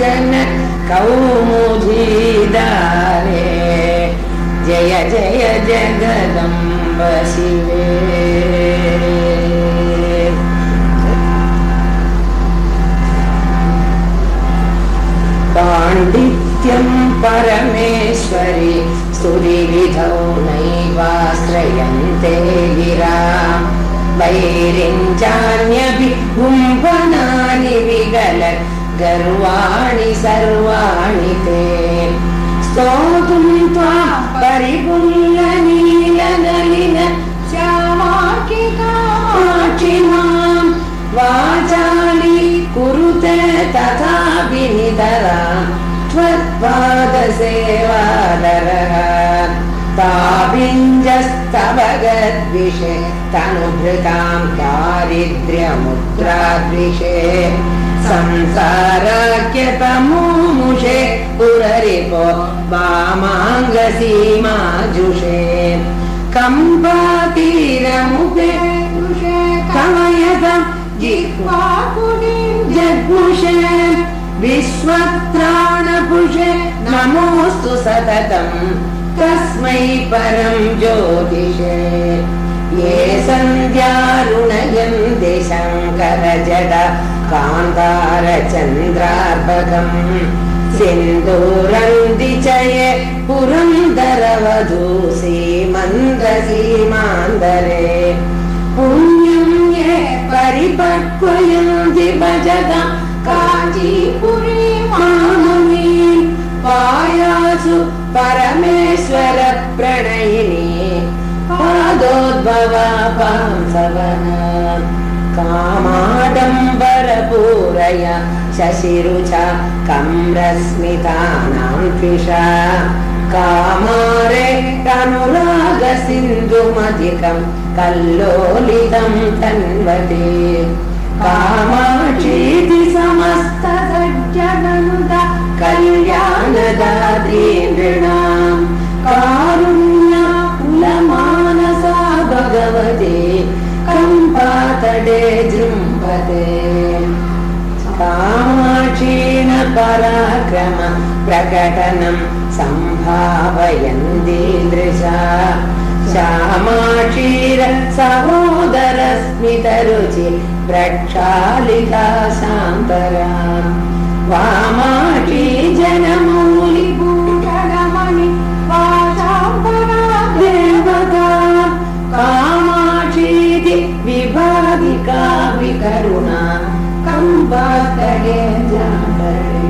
नयन कौमुदीदारे जय जय जगदम्ब शिवे पाण्डित्यं परमेश्वरि स्तुतिविधौ नैवाश्रयन्ते गिरा वैरिञ्चान्यपि गुम्फनानि विगल गर्वाणि सर्वाणि ते स्तोतुं त्वां परिपुल्लनीलनलिन श्यामाक्षि मां वाचाली कुरुते तथापि नितरां त्वत्पादसेवादरः ताभिञ्जस्तव गद्विषे तनुभृतां दारिद्र्यमुद्राद्विषे संसाराख्यतमूमुषे पुररिपो वामाङ्गसीमाजुषे कम्पातीरमुखे कवयतं जिह्वाकुटिं जग्मुषे विश्वत्राणपुषे नमोऽस्तु सततं तस्मै परं ज्योतिषे ये सन्ध्यारुणयन्ति शङ्करजटा कान्तारचन्द्रार्भकम् सिन्दूरन्ति च ये पुरन्दरवधू सीमन्तसीमान्तरे पुण्यं ये परिपक्वयन्ति भजता काञ्चीपुरी मामुनीं पायासु परमेश्वर प्रणयिनी पादोद्भवा पांसवना कामाडम्बरपूरय शशिरुचा कम्रस्मितानां द्विषा कामारे अनुरागसिन्धुमधिकं कल्लोलितं तन्वते कामाक्षीति समस्तसज्जननुता कल्याणदात्री नृणां कारुण्याकुलमानसा भगवते कम्पातडे जृम्भते कामाक्षीण पराक्रम प्रकटनं सम्भावयन्ती दृशा श्यामाक्षीर सहोदरस्मितरुचि प्रक्षालिता शान्तरां वामाक्षी जनमूलिभूषणमणि वाचाम्बरा देवता कामाक्षीति विभागिका विकरुणा कम्पातडे जातरे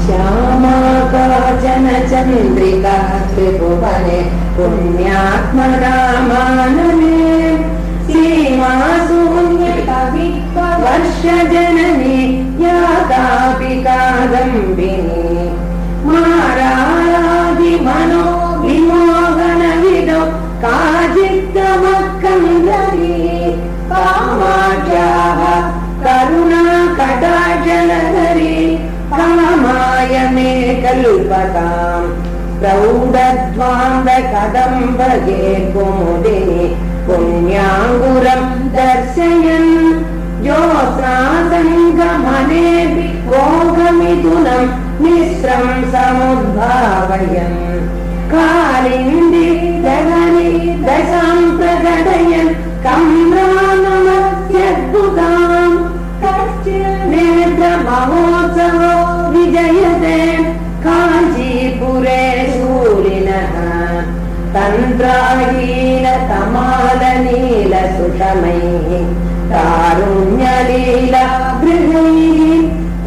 श्यामा काचन चन्द्रिका त्रिभुवने पुण्यात्मरामानने सीमाशून्यवर्षजननी यातापि कादम्बिनी मारारादिमनो विमोहनविदो काचित्तमक्कन्दरी कामाख्याः करुणाकटाक्षलहरी कामाय मे कल्पतां प्रौढध्वान्तकदम्बगे कुमुदिनि पुण्याङ्गुरं दर्शयन् ज्योत्स्नासङ्गमनेऽपि भोगमिथुनं मिश्रं समुद्भावयन् कालिन्दी दगनि दशां प्रकटयन् कम्रानमस्यद्भुतां नेत्रमहोत्सवो विजयते काञ्चीपुरे शूलिनः तन्त्राहीनतमालनीलसुषमैः तारुण्यलीलगृहैः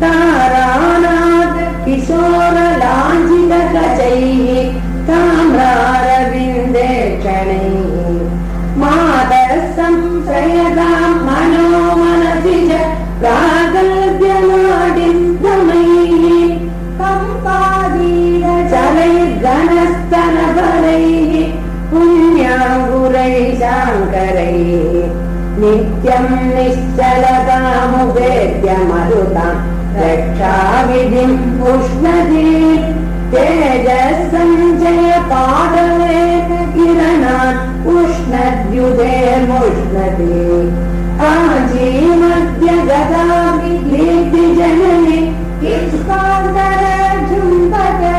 तारानाथ किशोरलाञ्छितकचैः ताम्रारविन्दे क्षणैः मातः संश्रयतां मनोमनसि च प्रागल्भ्यनाडिन्दमैः कम्पादीरचलैर्घनस्तनफलैः पुण्याङ्गुरैः शाङ्करैः नित्यं निश्चलतामुपेत्य मरुतां रक्षाविधिं पुष्णति तेजस्सञ्चय पादवे किरणात् उष्णद्युतेर्मुष्णति काञ्ची मध्य गदामि दीप्ति जननि इष्कान्तरे झुम्बते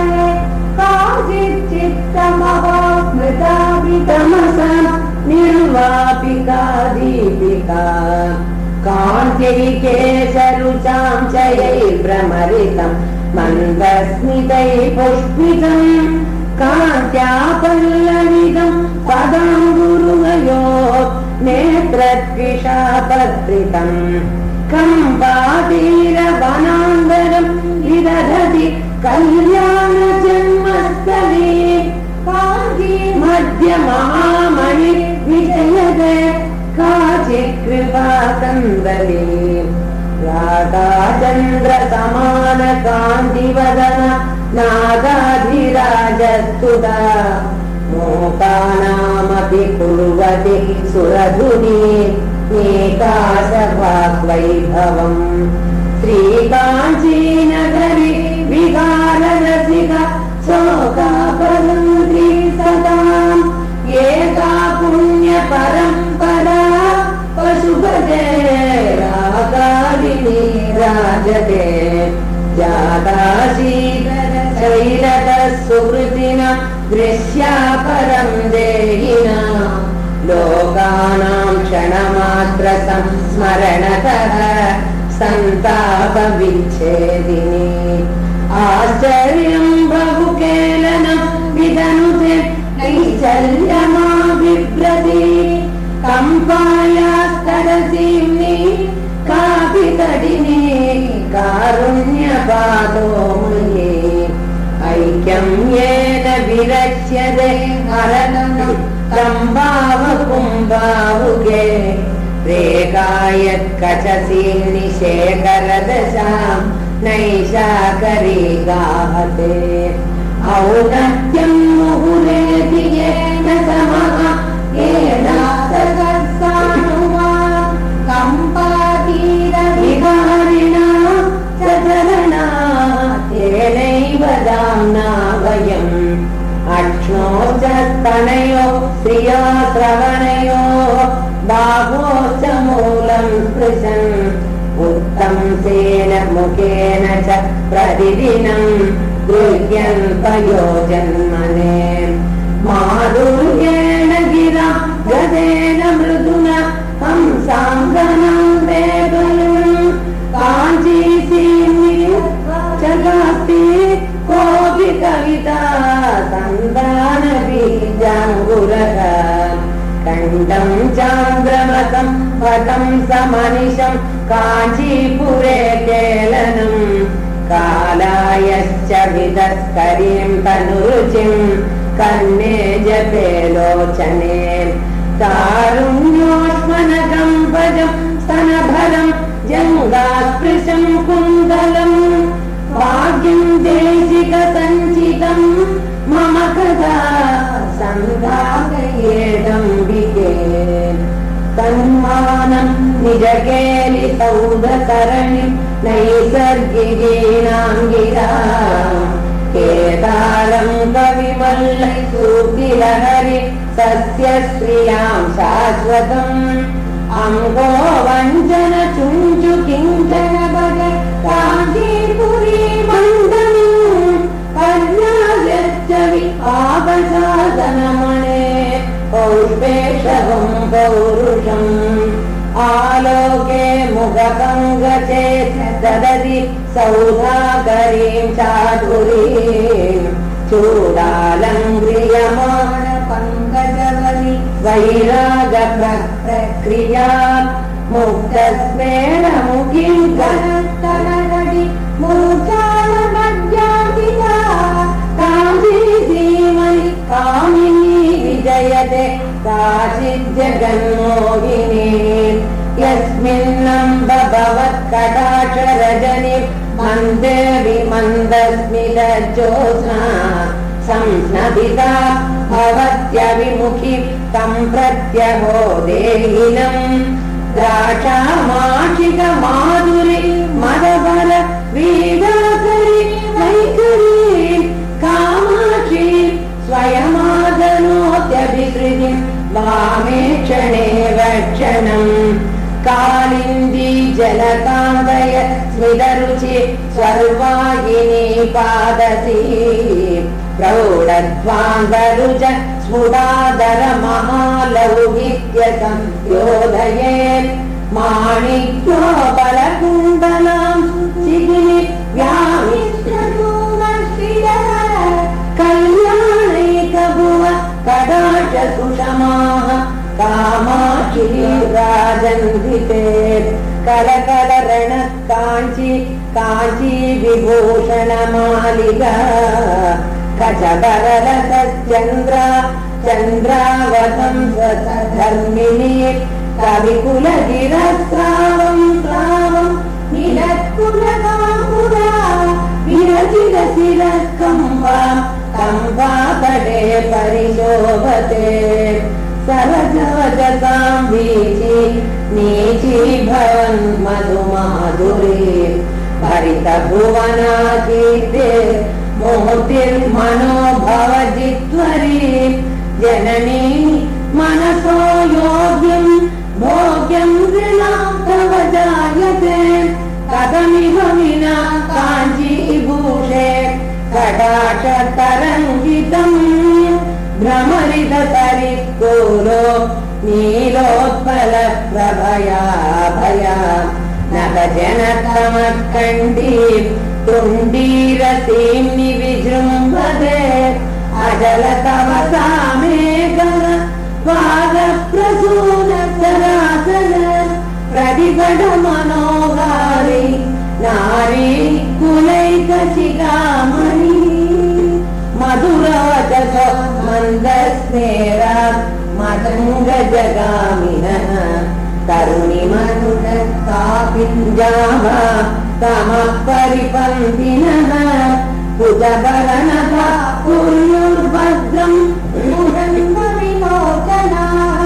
काचिच्चित्तमवास्मृतापि तमसा निर्वापिका दीपिका कान्त्यैकेशरुचां चयैर्भ्रमरितं मन्दस्मितैः पुष्पितम् कान्त्या पल्लविदं पदाम्बुरुहयो नेत्रद्विषा पत्रितम् कम्पातीरवनान्तरं विदधति कल्याणजन्मस्थले काञ्ची मध्य महामणि विजयते काचित् कृपा कन्दले राधाचन्द्रसमान कान्तिवदन नागाधिराजस्तुता मोकानामपि कुर्वति सुरधुनी एकाशवाग्वैभवम् श्रीकाञ्चीनगरि विकाररसिका शोकापलन्त्री सदाम् एका पुण्यपरम्परा पशुपते राकालिनी राजते जाता शीतशैलतः सुकृतिना दृश्या परं देहिना लोकानां क्षणमात्र संस्मरणतः सन्तापविच्छेदिनी आश्चर्यं बहुकेलनं विदनुते नैश्चल्यमा बिभ्रति कम्पायास्तरसीम्नि कापि तडिनी कारुण्यपादो मये ऐक्यं येन विरच्यते हरणं कम्बावकुम्बावुगे रेखायत्कचसीम्नि शेखरदशां नैशाकरी गाहते औन्नत्यं मुहुरेति येन समः येनासकस्सानुवा कम्पातीरविहारिणा सचरणा तेनैव दाम्ना वयम् अक्ष्णोश्च स्तनयो श्रिया श्रवणयो बाहोश्च मूलं स्पृशन् उत्तंसेन मुखेन च प्रतिदिनं गृह्यन् पयोजन्मने माधुर्येण गिरा गदेन मृदुना हंसाङ्गनं देवलम् काञ्चीसीम्नि जगास्ति कोऽपि कविता सन्तानबीजाङ्कुरः कण्ठं चान्द्रमतं पटं समनिशं काञ्चीपुरे केलनं कालायश्च विदस्करीं तनुरुचिं कर्णे जपे लोचने तारुण्योष्मनकं पदं स्तनभरं जङ्गास्पृशं कुन्दलं भाग्यं देशिकसञ्चितं मम कदा सन्धाकयेदम्बिके तन्मानं निजकेलिसौधसरणिं नैसर्गिकीनां गिरां केदारं कविमल्लैसूतिलहरि सस्यश्रियां शाश्वतम् अङ्गो वञ्चन चुञ्चु किञ्चन भज काञ्चीपुरी मण्डलम् कन्यायच्छवि आपसादनमणे पौष्पेशवं पौरुषम् आलोके मुखपङ्कजे ददति सौधाकरीं चातुरीं चूडालङ्क्रियमाण पङ्कजवनि वैरागप्रक्रिया मुक्तस्मेन मुखीं गणस्तनगडि मूर्छालमज्ञापिता काञ्चीसीमणि कामिनी विजयते काचिज्जगन्मोहिनी यस्मिन्नम्ब भवत्कटाक्षरजनि मन्देवि मन्दस्मितज्योत्स्ना संस्नदिता भवत्यविमुखि तं प्रत्यहो देहिनम् द्राक्षामाक्षिक माधुरि मदबल वीणाकरि वैखरी कामाक्षी स्वयमादनोत्यभिसृजिं वामे क्षणे वक्षणम् का जलकान्दय स्मितरुचि सर्वायिनी पादसी प्रौढध्वान्तरुज स्फुटादर महालौहित्य संयोदये माणिक्योपलकुण्डलां चिगिनि कल्याणैकभुव कटाक्ष सुषमाः कामाक्षी राजन्विते कलकलरण काञ्ची काञ्ची विभूषणमालिका कचबरलसच्चन्द्र चन्द्रावतंसधर्मिणी कविकुलगिरस्रावं स्रावं नीलकुलकामुदा विरचिरशिरकम्बा कम्बातटे परिशोभते सरजवचतां वीची नीची भवन् मधुमाधुरी भरितभुवनाकीर्ते मोतिर्मनोभवजित्वरी जननी मनसो योग्यं भोग्यं नृणां तव जायते कथमिव विना काञ्चीभूषे कटाक्षतरङ्गितम् भ्रमरितसरित्कुलो नीलोत्पलप्रभया नभजनतमकण्डी तुण्डीरसीं निविजृम्भते अजलतमसा मेघः पादप्रसूनसरासन प्रतिपटमनोहारी नारी कुलैकशिखामणि मधुरवचस मन्दस्नेरा मतङ्गजगामिनः तरुणिमनुजस्तापिञ्जाः तमः परिपन्थिनः कुजबलनः कुर्युर्भद्रं विमोचनाः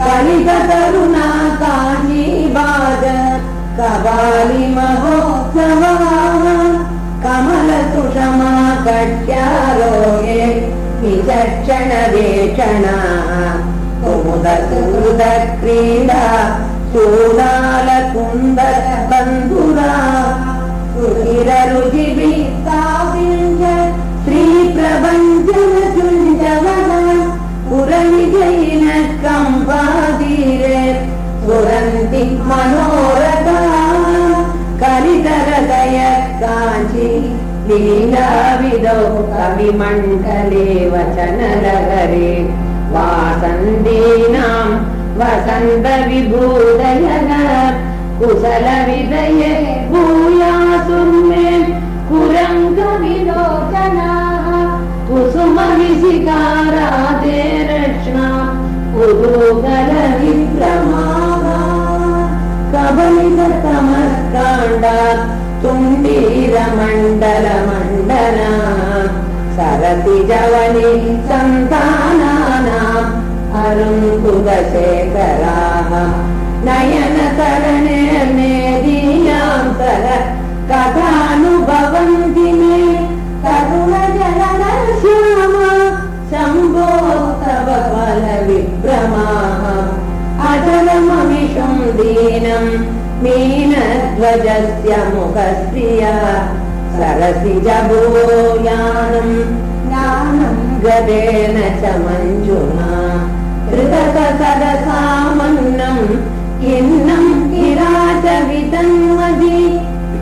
कलिततरुणा काञ्चीबाज कबाली महोत्सवाः कमलसुषमा कट्यारोगे विचक्षणवेक्षणाः कुमुदसुहृदक्रीडा चूडालकुन्दरबन्धुरा सुधिररुचिभिस्ताविञ्च श्रीप्रभञ्जनचुञ्जवः पुरविजयिनः कम्पातीरे स्फुरन्ति मनोरथाः कलितरदय काञ्ची लीलाविदौ कविमण्डले वचनलहरे वासन्दीनां वसन्तविभूदयः कुशलविदये भूयासुर्मे कुरङ्गविलोचनाः कुसुमविशिखाराधे रक्ष्णा कुतूहलविभ्रमाः कबलिततमस्काण्डात् तुण्डीरमण्डलमण्डना सरति जवनि सन्तानानाम् अरुन्धुतशेखराः नयनतरणेर्मेदीयां सर कथानुभवन्ति मे तरुणजननश्यामा शम्भो तव फलविभ्रमाः अजलममिषं दीनं मीनध्वजस्य मुखस्त्रिया सरसिजभुवो यानं ज्ञानं गदेन च मञ्जुना हृदकसरसामन्नं किन्नं किराचवितन्मदि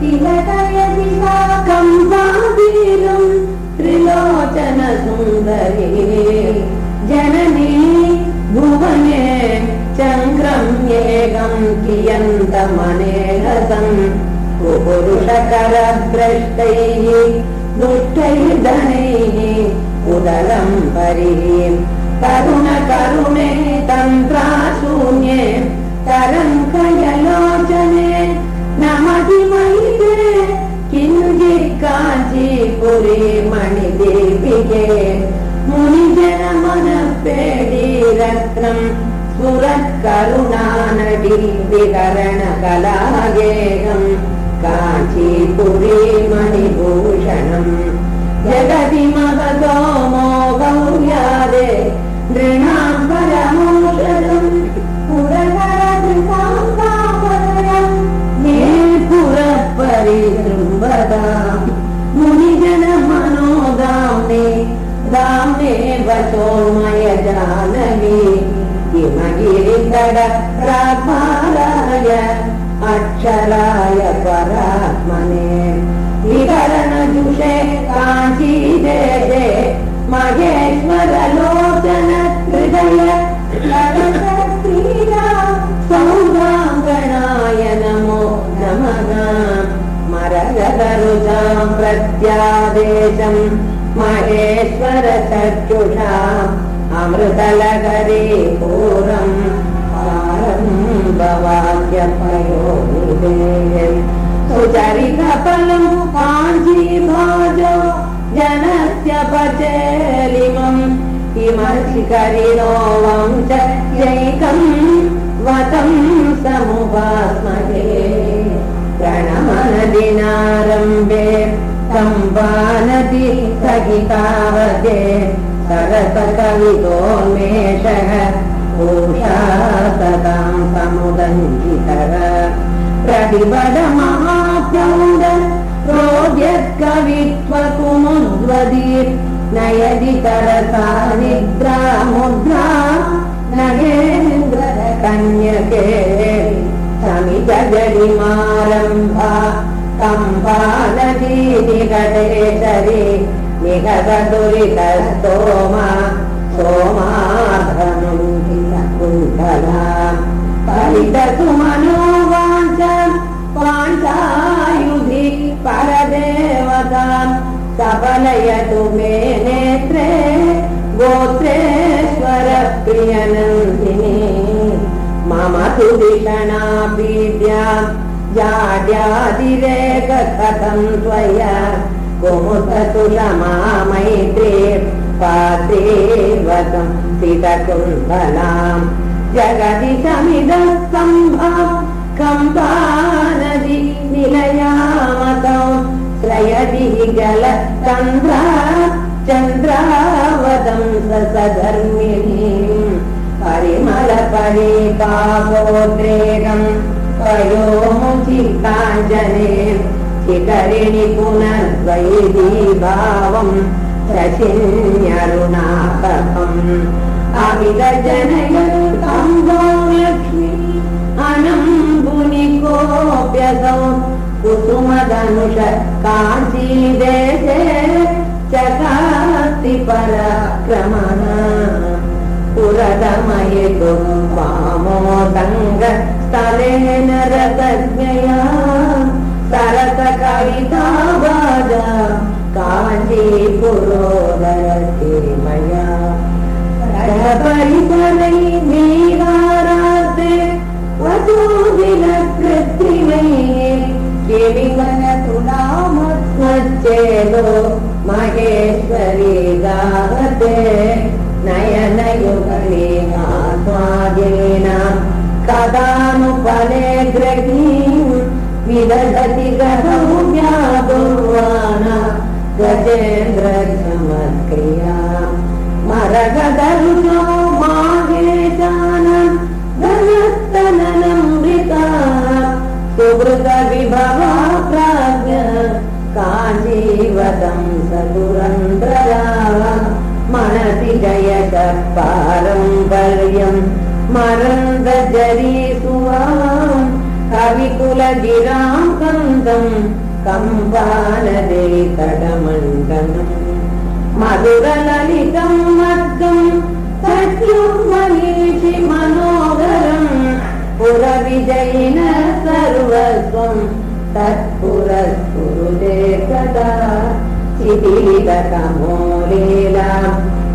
तिलकयति सा कम्पावीरुं त्रिलोचनसुन्दरी जननी भुवने चङ्क्रम्येकं कियन्तमनेहसं कुपुरुषकरभ्रष्टैः दुष्टैर्धनैः उदरं परिः तरुणकरुणे तन्त्राशून्ये तरङ्कयलोचने नमतिमयिते किञ्चित् काञ्चीपुरी मणिदीपिके मुनिजनमनःपेडीरत्नं स्फुरत्करुणानटी विकरणकलागेहं काञ्चीपुरी मणिभूषणम् जगति महतो मोहौर्यादे नृणां परमौषधं पुरकरधृतां कामदयं सोमय जानवी हिमगिरितट रात्माराय अक्षराय परात्मने विकरणजुषे काञ्ची देशे महेश्वर लोचन हृदय क्रीडा सौदाङ्गणाय नमो नमः मरगदरुजां प्रत्यादेशं महेश्वर चक्षुषाम् अमृतलहरी पूरम् आरम्भवाक्यपयोनिधे सुचरितफलं काञ्चीभाजो जनस्य पचेलिमम् हिमशिखरिणो वंशैकं वतं समुपास्महे प्रणमनदिनारम्भे चम्पानदी सहितावते सरसकवितोन्मेषः पूषा सदां समुदञ्जितः प्रतिपदमहाप्रौढ रोद्यत्कवित्वकुमुद्वदीर् नयति तरसा निद्रा मुद्रा नगेन्द्र कन्यके समितजडिमारम्भा कम्पा नदी निकटेशरी निगतदुरितस्तोमा सोमार्धमुण्डितकुण्डला परितसुमनोवाञ्च पाण्डायुधि परदेवतां सफलयतु मे नेत्रे गोत्रेश्वर प्रियनन्दिनी मम तु दिषणा पीड्या जाड्यादिरेककथं त्वया कुमुततुषमा मैत्री पात्रीवतं सितकुण्डलां जगति समिदस्तम्भा कम्पानदी निलयामतौ श्रयति जल चन्द्रावतं सधर्मिणीं परिमलपरिपापोद्रेकं पयोमुचिताञ्जने शिखरिणि पुनर्द्वैधीभावं शशिन्यरुणाकपम् अविदजनयन्तं लक्ष्मी अनम्बुनिकोऽप्यसौ कुसुमधनुष काञ्चीदेशे चकास्ति पराक्रमः पुरदमयितु वामोदङ्गस्थलेन रसज्ञया सरसकवितावाजा काञ्चीपुरोदरति मया परिसरै नीराराते वधूदिनकृत्रिमैः किविवनतुलामस्मच्चेदो महेश्वरी गावते नयनयुगले आस्वादेन कदानुपले ग्रहीं विदधति गहव्यादुर्वाण गजेन्द्रचमत्क्रिया मरगदरुजो माहेशानं धनस्तननमृता सुहृदविभवा प्राज्ञ काञ्चीवतं सदुरन्ध्रया मनसि जयत पारम्पर्यं मरन्दजरीसुवां कविकुलगिरां कन्दं कम्पानदे तटमण्डलम् मधुरललितं मद्गं सख्यं मनीषि मनोहरं पुरविजयिन सर्वस्वं तत्पुरस्फुरुते सदा शिथिलितकमोलीलां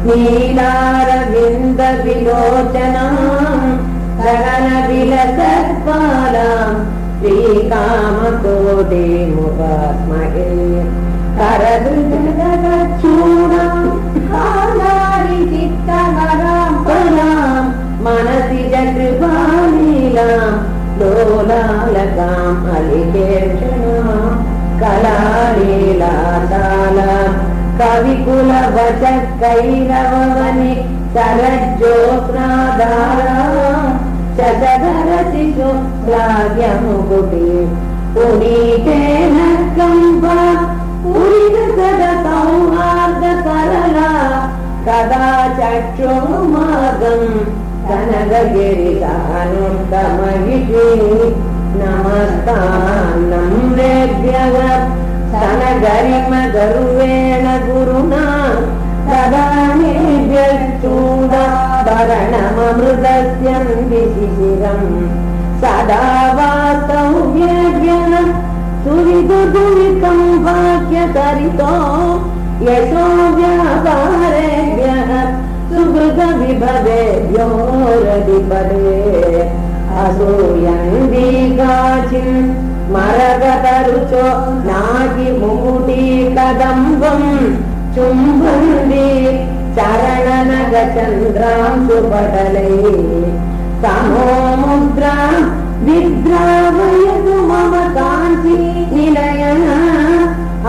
नीलारविन्दविलोचनां गगनविलसत्पालां श्रीकामकोटिमुपास्महे करदृजगच्चूडां कालारिचित्तहरां परां मनसि च कृपालीलां लोलालकाम् अलिकेक्षणां कलालीलाशालां कविकुलवचकैरववनि सरज्योत्स्नाधारां शतधरशिशु श्लाघ्यमुकुटे पुनीतेन कम्पा पुरितसदसौहार्दसरला कदाचित् चक्षुर्मार्गं कनकगिरितानुत्तमहिषे नमस्तान्नं वेद्यः सनगरिमगरुवेण गुरुना ददानेभ्यश्चूडाभरणममृतस्यं विशिशिरम् सदा वास्तव्येभ्यः सुविदुदुलिकं वाक्यतरितो यशो व्यापारेभ्यः सुहृदविभवेभ्यो रदिपदे असूयन्दी काचिन् मरगतरुचो नाहि मुकुटी कदम्बं चुम्बन्दी चरणनगचन्द्रांशुपटले समो मुद्रा विद्रावयतु मम कान्ति निलयः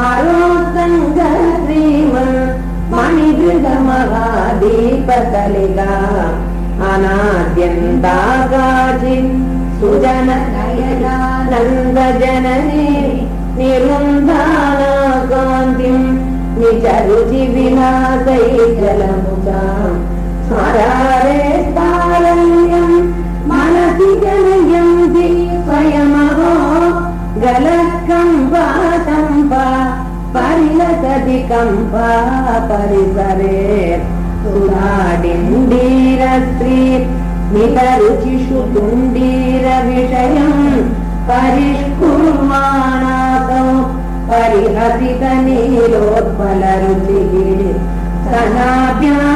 आरोसङ्ग श्रीमन् मणिगृहमहादीपकलिका अनाद्यन्ता काचित् सुजननयनानन्दजननी निरुन्धाना कान्तिं निजरुचि विलासैर्जलमुषां स्मरारे तारल्यं मनसि जनयन्ति स्वयमहो गलत्कम्पा चम्पा परिलसति कम्पा परिसरे सुधाडिण्डीरस्त्री नितरुचिषु तुण्डीरविषयं परिष्कुर्वाणातो परिहसितनीलोत्पलरुचिः सनाभ्यामानन्द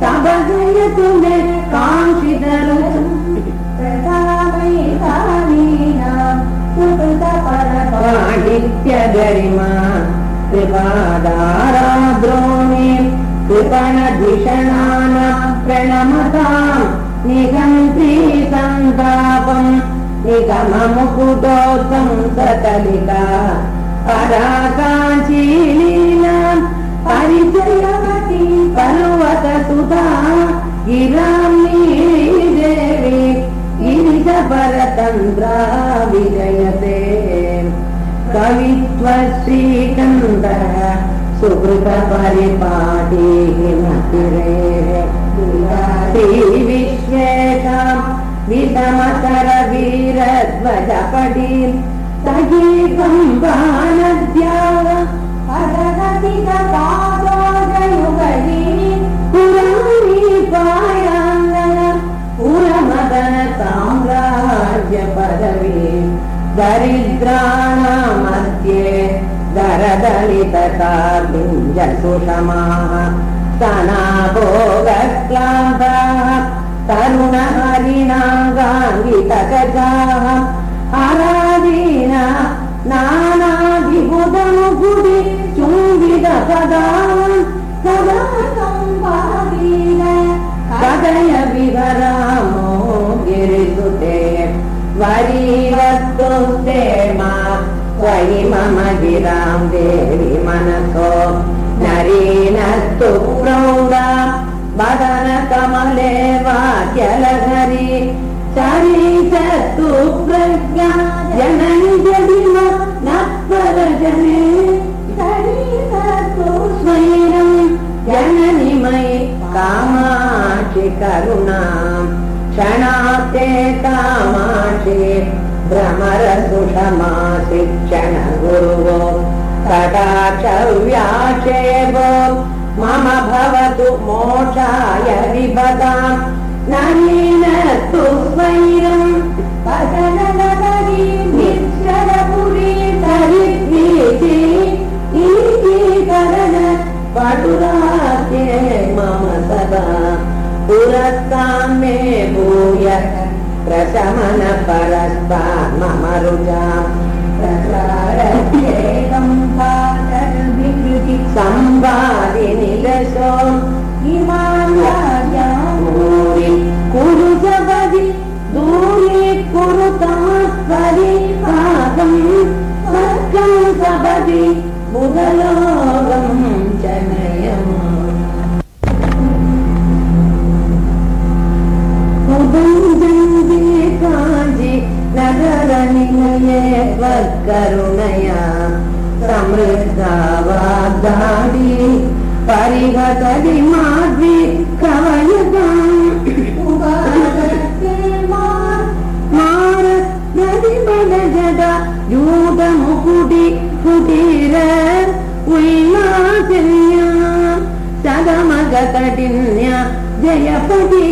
सबगयतु मे काङ्क्षितरुचिं नित्यगरिमा कृपादाराद्रोणे कृपणधिषणान प्रणमतां निगन्त्री सन्तापं निगममुकुटोत्सं सतलिका पराकाञ्चीलीलां परिचयवती पर्वतसुधा गिरां नीलीदेवी गिरिशपरतन्त्रा विजयते कवित्वश्रीकन्दः सुकृतपरिपाटीः विश्वेषां विषमकरवीरध्वजपटी सगीतं वानद्याः अदगतिगपादोदयुगली पुराणी पायाङ्गन पुरमदन साम्राज्यपदवी दरिद्राणामध्ये दरदलितकार्बिञ्जसुषमाः स्तनाभोगक्लान्ताः तरुणहरिणाङ्गाङ्गितगजाः हरादीना नानाभिबुधमुकुटि चुम्बितपदाः सदा सम्पादीन कदय विहरामो गिरिसुते वरीवस्तुस्ते मा त्वयि मम गिरां देवि मनसो नरीनस्तु प्रौढा वदनकमले वाक्यलहरी चरितस्तु प्रज्ञा जनञ्जलिम न परजने चरितस्तु स्वैरं जननिमयि कामाक्षि करुणां क्षणास्ते कामाक्षि भ्रमरसुषमा शिक्षण गुरुवो कटाक्षव्याक्षेपो मम भवतु मोक्षाय विपदां नवीनस्तु स्वैरं पतननगरी निश्चलपुरी तरिद्वीति ईकीकरण पटुरास्ये मम सदा पुरस्तां मे भूय प्रशमन परस्तां मम रुचां प्रसारत्येकं पातर्विकृति संवादिनिलशो हिमालयाभूरि कुरु सपदि दूरे कुरु तात्परि पाकं स्वर्गं सपदि बुधलोकं जनयम् कांजी नगरनिलये त्वत्करुणया समृद्धा वाग्दाडी परिहतति माध्वी कवयताम् मार प्रतिबलजड यूतमुकुटि कुटीर उल्लासन्या सदमगतटिन्या जयपति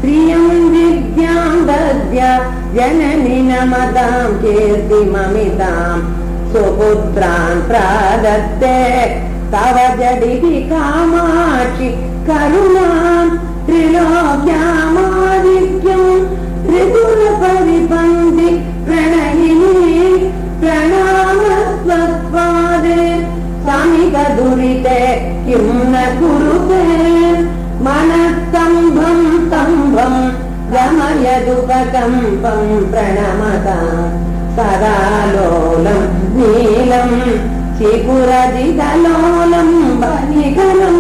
श्रियं विद्यां दद्या जननि नमतां कीर्तिममितां सुपुत्रान् प्रदत्ते तव जडिति कामाक्षि करुणां त्रिलोक्यामादित्यं त्रिपुरपरिपन्थि प्रणयिनी प्रणामस्त्वत्पादे समितदुरिते किं न कुरुते मनस्तम्भं स्तम्भं गमयदुपकम्पं प्रणमतां सदा लोलं नीलं चिपुरजितलोलं वनिकरं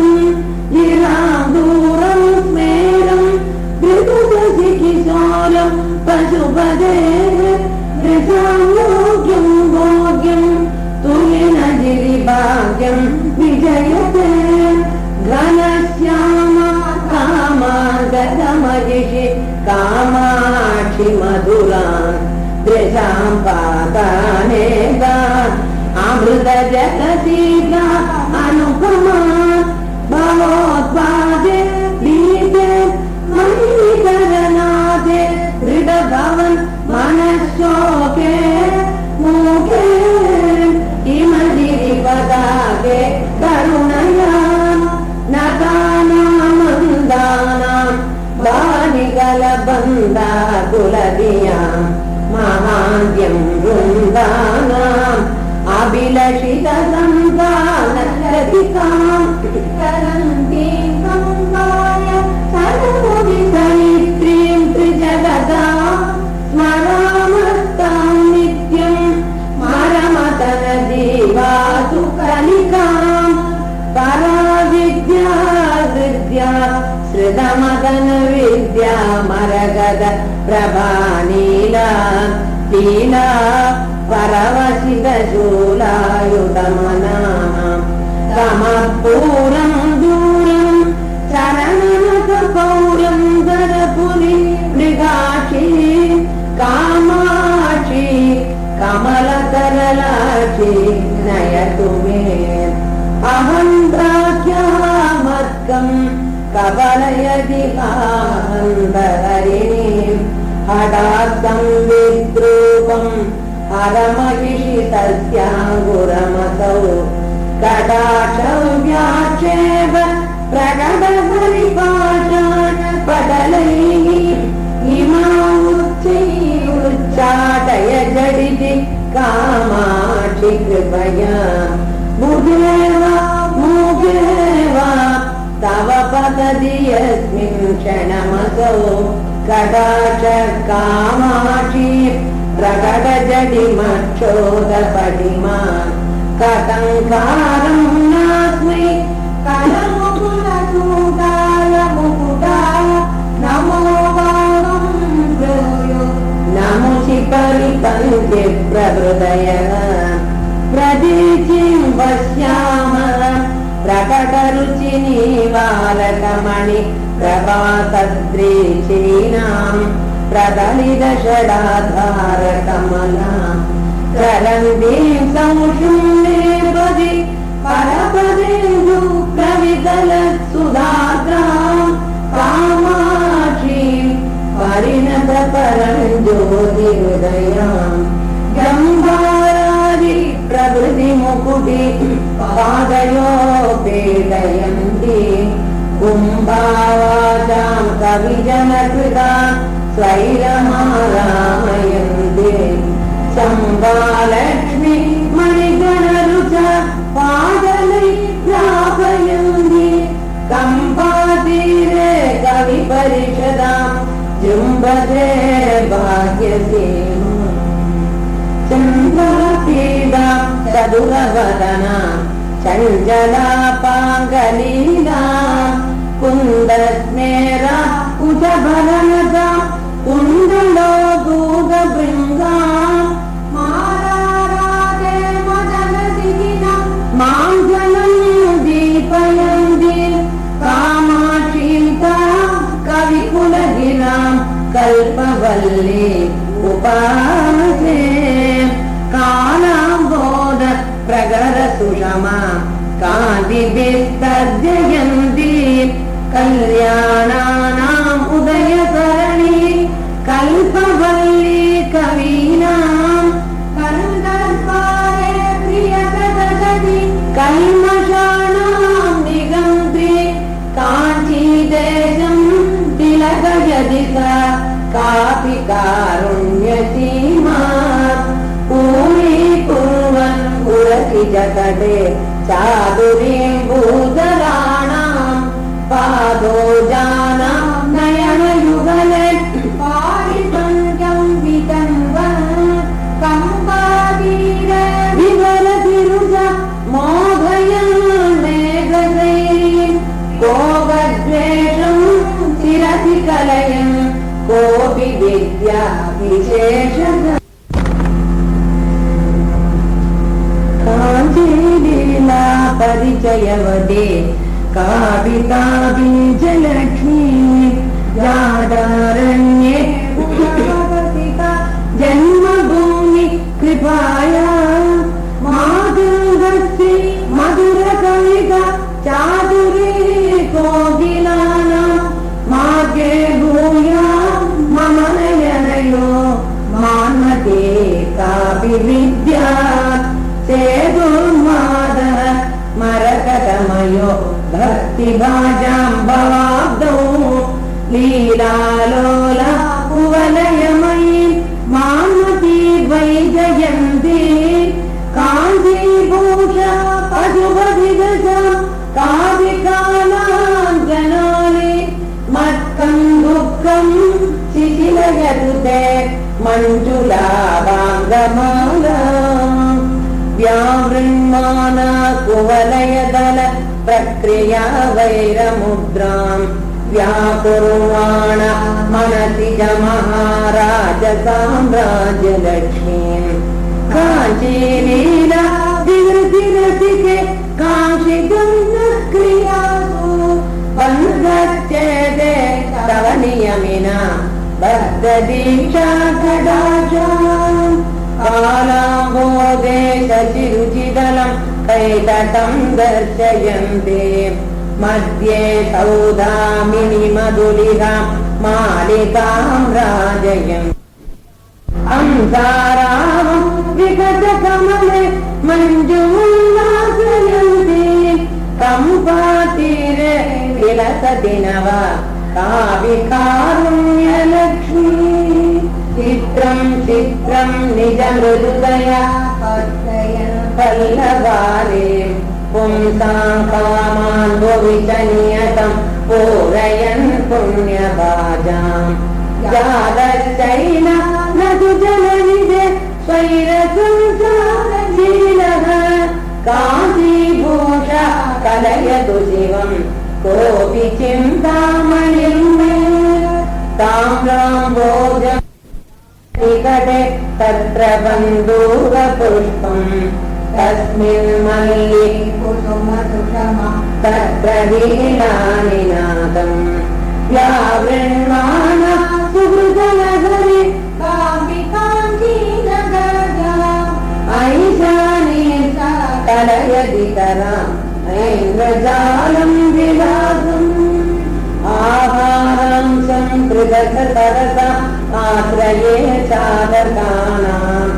गिरादूरं स्मेरं ऋतुशशिकिशोलं पशुपदे वृषायोग्यं भोग्यं तुलिनगिरिभाग्यं विजयते घनश्यामा कामागतमहिषि कामाक्षि मधुरान् दृशां पातानेका अमृतजलसीका अनुपमान् भवोत्पादे दीते मणिकरनाथे दृढभवन् मनश्शोके मूके इमगिरिपदाके करुणयान् नकानामन्दानां बालिकलबन्धाकुलदियां महाद्यं वृन्दानाम् अभिलषितसन्तानलतिकां करन्तीं संवाय सर्वविधरित्रीं त्रिजगतां स्मरामस्तां नित्यं स्मरमतनजीवासु कलिकां पराविद्या हृद्या श्रुतमदनविद्या मरगद प्रभानीला लीला परवशितशूलायुधमनां तमपूरं दूरं चरणनतपौरं दरपुरि मृगाक्षी कामाक्षी कमलतरलाक्षी नयतु मे अहं द्राक्ष्यामर्कं कवलयति हरिणीं हठात्तं विद्रूपं हरमहिषि तस्याङ्गुरमसौ कटाक्षव्याक्षेप प्रकटहरिपाषाण पटलैः इमामुच्चाटय जडिति कामाक्षि कृपया बुधे वा मुखे वा तव पतति यस्मिन् क्षणमसौ कटाक्ष कामाक्षि प्रकटजडिमक्षोदपटिमान् कटङ्कारं नास्मि करमुकुलसूताय मुकुटाय नमो वामं ब्रूयो नमुषि परिपन्थि प्रहृदयः प्रदीचिं पश्यामः प्रकटरुचिनीवालकमणि प्रभातद्रीचीनां प्रदलितषडाधारकमलां करन्दीं संशुम्नेपदि परपदेन्दु प्रवितलत्सुधात्रां कामाक्षीं परिणतपरं ज्योतिहृदयां गम्भारादि प्रभृतिमुकुटि पादयो पीडयन्ति कुम्भावाचां कविजनकृता स्वैरमारामयन्ति चम्पालक्ष्मी मणिगणरुच पादलै प्रापयन्ति कम्पातीरे कविपरिषदां जृम्भते भाग्यसीमा चन्द्रपीडा चतुरवदना चञ्चलापाङ्गलीला कुन्दस्मेरा कुचभरनता कुण्डलो दूतभृङ्गा माराराते मदनसिगिना मां जननी दीपय क्षमा कान्तिभिस्तर्जयन्ति कल्याणानाम् उदयसरणि कल्पवल्ली कवीनाम् कन्दर्पाय प्रियकदशति कल्मषाणाम् निगन्त्रि काञ्चीदेशम् तिलकयति सा कापि कारुण्यसीमा पूरीकुर्वन् पुरति जगते चातुरीं भूतलानाम् पादोजानां नयनयुगले पारिपङ्क्यं वितन्वन् कम्पातीर विवरतिरुज मोघयन् मेघशैलीं कोपद्वेषं चिरति कलयन् कोऽपि विद्या विशेषः काञ्चीलीला परिचयवदे कापिता बीजलक्ष्मी जाडारण्ये जन्मभूमि कृपाया माधुरश्री मधुरकविता चातुरी कोकिलानां मार्गे भूया मम नयनयो मान्मते कापि विद्या चेदुर्माद मरकतमयो भक्तिभाजां भवाब्दौ लीलालोला कुवलयमयी मान्मती वैजयन्ती कान्तिभूष पशुपतिदशा काव्यकालाञ्जनानि मत्कं दुःखं शिशिलयतु ते मञ्जुलाभाङ्गमाला व्यावृण्माना कुवलयदल प्रक्रिया वैरमुद्रां व्याकुर्वाण मनसि च महाराजसाम्राज्यलक्ष्मीं काञ्चीलीला विवृतिरसिके काङ्क्षितं न क्रियासु बन्धच्छेदे तव नियमिना बद्धदीक्षा कडाक्षाम् कालाम्भोगे शशिरुचिदलं कैतटं दर्शयन्ते मध्ये सौदामिनी मधुलिकां मालिकां राजयन् अंसारावं विगतकमले मञ्जुमुल्लासयन्ति कम्पातीरे विलसति नव काव्यकारुण्यलक्ष्मी चित्रं चित्रं निज मृदुदया पल्लवाले पुंसां कामान् भुवि च नियतं पूरयन् पुण्यभाजाम् जातश्चैन न तु जलनिधे स्वैरसंसारशीलः कान्तिभूष कलयतु शिवं कोऽपि चिन्तामणिं मे ताम्राम्भोजम् निकटे तत्र बन्धूरपुष्पम् तस्मिन् मल्लि कुसुमसुषमा तत्र वीणानिनादम् व्यावृण्वाण सुहृदनगरे काञ्चीनगरा ऐशानी कलयति कराम् ऐन्द्रजालं विलासम् आहारं संकृतसरसा आश्रये साधकानाम्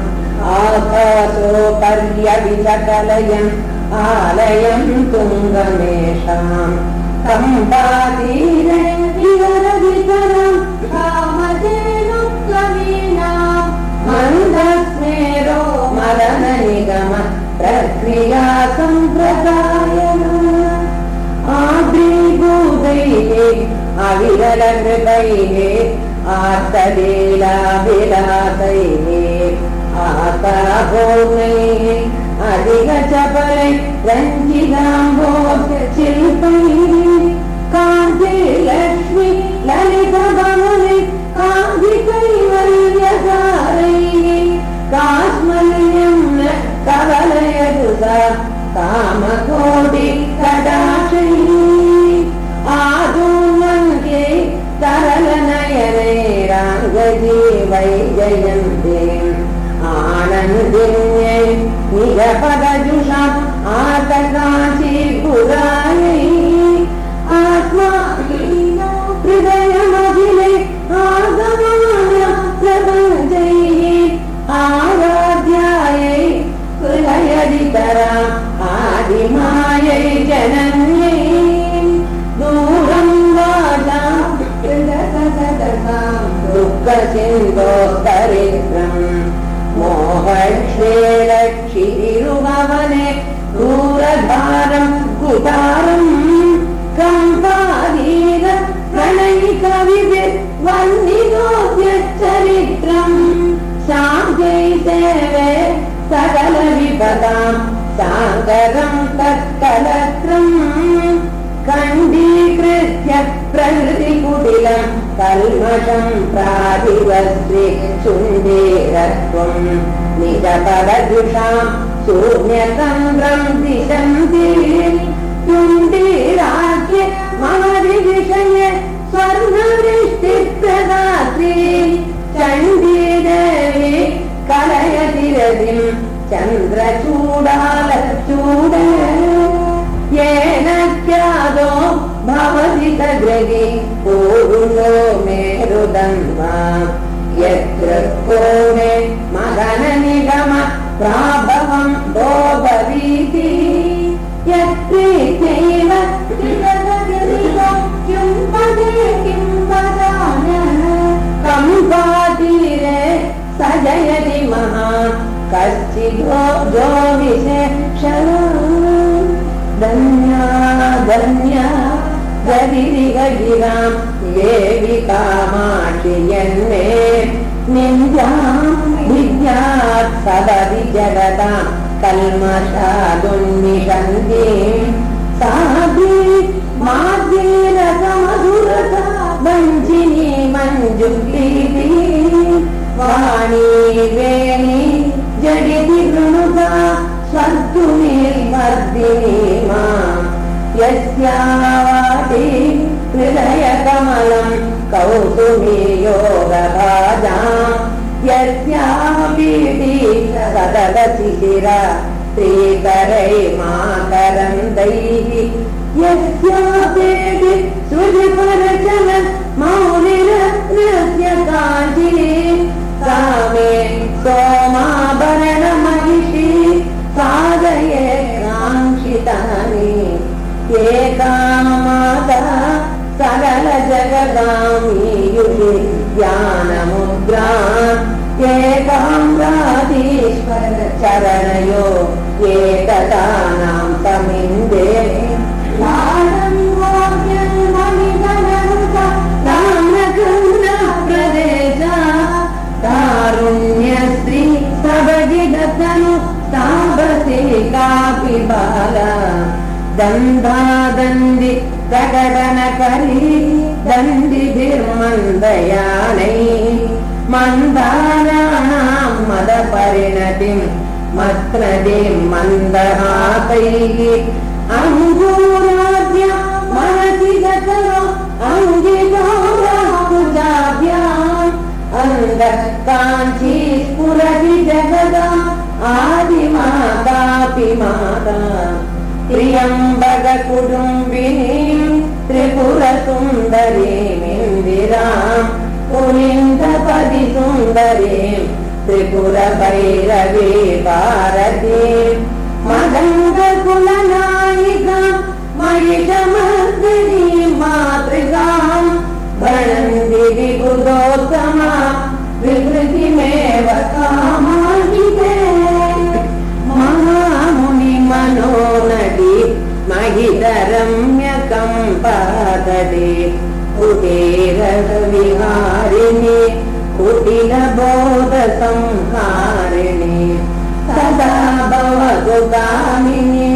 आकाशोपर्यविचकलयन् आलयं तुङ्गमेषाम् कम्पातीरे विवरवितरं कामधेनुक्लवीनाम् मन्दस्मेरो मदननिगम प्रक्रिया सम्प्रदायनम् आद्रीभूतैः अविरलकृपैः आर्तलीलाभिलासैः आताभूमैः अधिकचपलैः रञ्जिताम्भोजशिल्पैः कान्तिलक्ष्मी ललितभवने कान्तिकैवल्यसारैः कास्मल्यं न कवलयतु सा कामकोटि कटाक्षैः आधूमङ्के तरलनयनैराङ्गजी वैजयन्ते आनन्दिन्यै निजपदजुषाम् आतकाशीपुरायै आत्मा हृदयमखिले आगमाय प्रपञ्चैः आराध्यायै हृदयदितराम् आदिमायै जनन्यै दूरं वाचां दुःखसिन्धोत्तरित्रम् मोहक्षेलक्षितिरुभवने दूरधारं कुटारम् कम्पादीर प्रणयिकविद्वन्निगोप्यचरित्रम् शान्त्यै सेवे सकलविपदां सागरं तत्कलत्रम् खण्डीकृत्य प्रकृतिकुटिलं कल्मषं प्रादिवस्त्रे सुन्दरत्वम् निजपदजुषां शून्यतन्त्रं दिशन्ति युण्डीराज्ये ममदिविषये स्वर्णवृष्टिप्रदात्री चण्डीदेवी कलयति रतिं चन्द्रचूडालचूड येन ख्यातो भवति तद्रति पूरुषो मेरुदन्वा यत्र कोणे मदननिगम प्राभवं भोभवीति यत्प्रीत्यैव किं वदामः कम्पातीरे सजयति महान् कश्चिदो जो विशेषः धन्या धन्या गदिरिगगिरां देवि कामाक्षि यन्मे निन्द्यां विद्यात् सदति जगतां कल्मषादुन्निषन्तीं साधी माध्येरसमधुरता वञ्चिनी मञ्जुप्रीति वाणी वेणी जडिति वृणुता स्वस्तुनिर्वर्धिनी मां यस्यावाटी हृदयकमलं कौसुमी योगभाजां यस्यापीठी सततशिशिरा श्रीकरै माकरन्दैः यस्यापेटि सुजपरचलन् मौलिरत्नस्य काञ्चिरे सा मे सोमाभरणमहिषी साधये काङ्क्षितानि एका माता सकलजगदामीयुषि ज्ञानमुद्रा एकाम्राधीश्वर चरणयो एकतानां समिन्दे तारुण्यश्री सबजिदतनु तापसे कापि बाला दन्धादन्धि प्रकटनकरी दन्दिभिर्मन्दयानैः मन्दाराणां मदपरिणतिं मत्नदीं मन्दहासैः अङ्गूराद्य मनसि गतरो अङ्गिकाभ्याम् अन्धकाञ्ची स्फुरति जगदाम् आदिमातापि माता त्र्यम्बककुटुम्बिनीं त्रिपुरसुन्दरीमिन्दिराम् पुलिन्दपदि सुन्दरीं त्रिपुरभैरवी भारतीं मदङ्गकुलनायिकां महिषमर्दिनीं मातृकां भणन्ति विबुधोत्तमा विवृतिमेव कामाहिते महामुनिमनोनटी महितरम्यकम्पातटे कुटीरविहारिणि कुटिलबोधसंहारिणि सदा भवतु कामिनि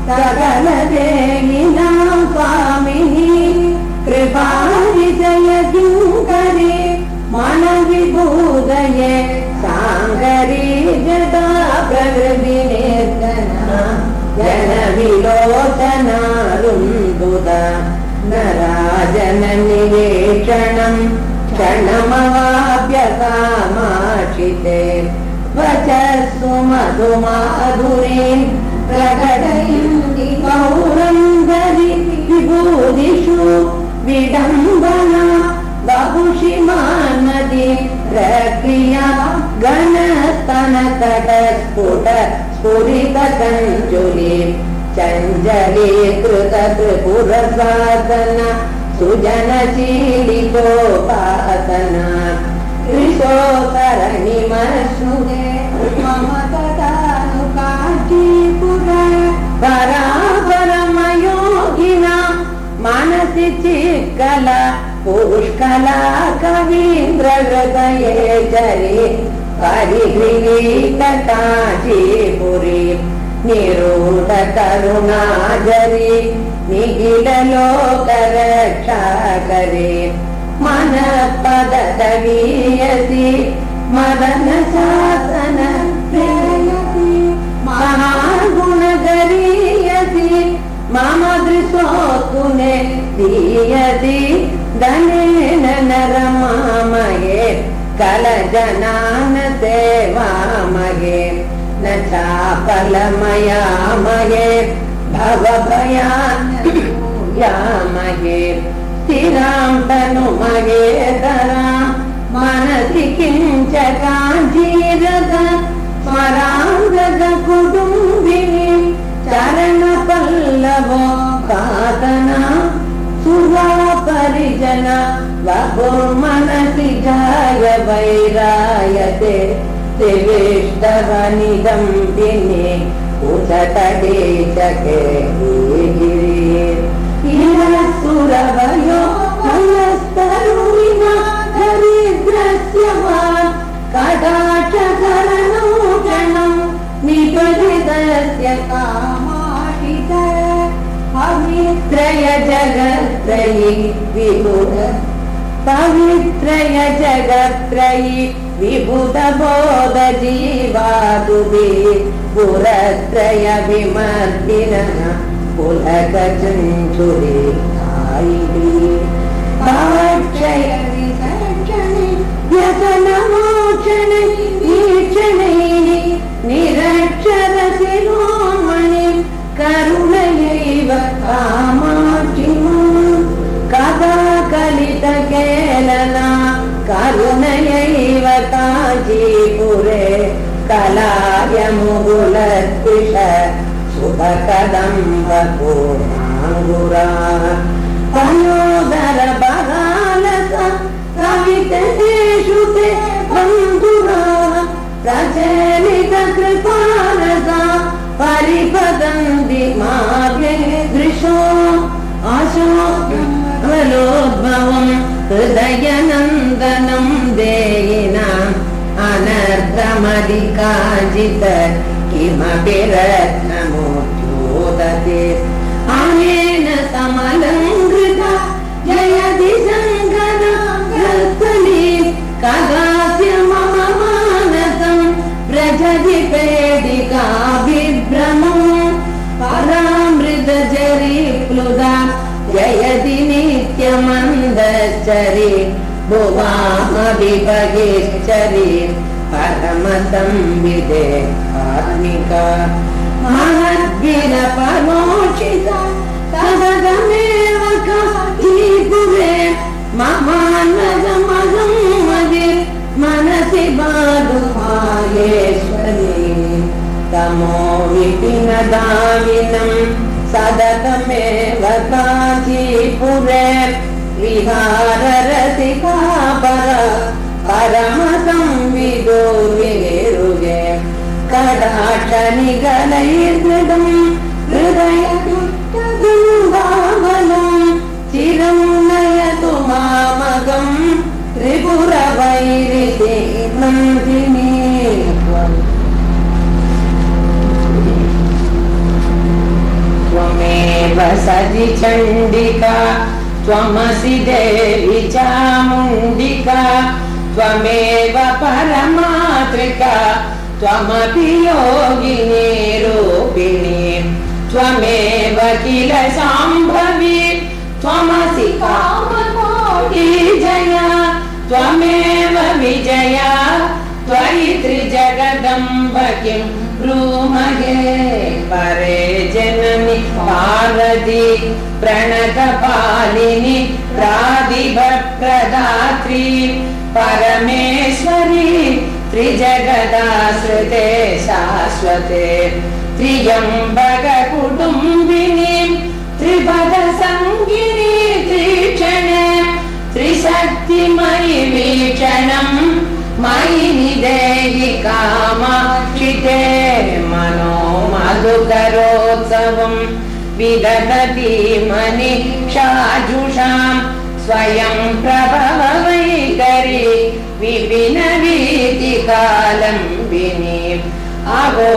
सकलदेहिनां स्वामिनि कृपाविजयकिङ्करि मनविभूतये साङ्गरी जटा प्रकृतिनिर्जना जनविलोचनारुन्धुत नराजननिवेक्षणं क्षणमवाप्य कामाक्षिते वचस्सु मधुमाधुरीं प्रकटयन्ति गौरङ्गरि विभूतिषु विडम्बना बहुषि मानदि प्रक्रिया घनस्तनतटस्फुट स्फुरितकञ्जुली चञ्चलीकृत त्रिपुरसाधन सुजनशीलितोपासना त्रिशोतरणिमश्नुते मम तदानुकाशीपुर परापरमयोगिना मनसि चित्कला पुष्कला कवीन्द्रहृदये चरि परिगृहीतकाशीपुरी निरूढकरुणाजरी निखिललोकरक्षाकरे मनःपदवीयसि मदनशासन प्रेयसि महागुणगरीयसि मम दृशोऽतुने दीयसि धनेन नरमामये कलजनान सेवामये न चापलमयामये भवभयामये स्थिरां तनुमये धरां मनसि किञ्च काञ्चीरथ स्मराङ्गद कुटुम्बिनी चरणपल्लवो कातना सुरापरिजन वपुर्मनसि जाय वैरायते त्रिविष्टवनिदम्बिनी उचतटे चके सुरवयो मनस्तरुणिना दरिद्रस्य वा कटाक्षकरणोषणं निपतितस्य कामाशित पवित्रय जगत्त्रयी विभुत पवित्रय जगत्त्रयी विभुत बोध जीवादुभि पुरत्रय विमर्दिनः पुलकचञ्चुरे भाक्षय विसर्जने व्यसनमोक्षणे ईक्षणैः निरक्षर शिरोमणि करुणयैव कामाक्षिमां कदा कलितकेलना करुणयैव काञ्चीपुरे कलाय मुकुलद्विष शुभकदम्बपूर्णाङ्गुरा तनोदर बगालस कवितेषु ते बन्धुरा प्रचलित कृपारसा परिपदन्ति मार्गे दृशो अशोकलोद्भवं हृदयनन्दनं देयिनाम् अनर्थमधिकाजित किमपि रत्नमुद्योतते अनेन समलङ्कृता जयति शङ्कर रत्तली कदास्य मम मानसं व्रजति पेदिकाभिभ्रमं परामृतजरीप्लुता जयति नित्यमन्दश्चरी भुवामभिभगेश्चरी परमसंविदे आत्मिका महद्भिरपरोक्षिता तदगमेव काञ्चीपुरे ममान्वजमहं मदिर् मनसि बाधुमाहेश्वरी तमो विपिनदाविनं सततमेव काञ्चीपुरे विहाररसिका परमसंविदो विरुगे कटाक्षनिगलैर्दृढं हृदयदुष्टदुर्भावनं चिरं नयतु मामगं त्रिपुरवैरिते नन्दिनी त्वमेव सजि चण्डिका त्वमसि देवी चामुण्डिका त्वमेव परमात्रिका त्वमपि योगिनी रूपिणी त्वमेव किल शाम्भवी त्वमसि कामकोटि जया त्वमेव विजया त्वयि त्रिजगदम्ब किं ब्रूमहे परे जननि पार्वती प्रणतपालिनि प्रादिभप्रदात्री परमेश्वरी त्रिजगदाश्रिते शाश्वते त्र्यम्बककुटुम्बिनी त्रिपदसङ्गिनी त्रिक्षणे त्रिशक्तिमयि वीक्षणं मयि निदेहि कामाक्षिते मनो मधुकरोत्सवं विदधति मनीषाजुषां स्वयं प्रभव वैखरी विपिन वीतिकालम्बिनी अहो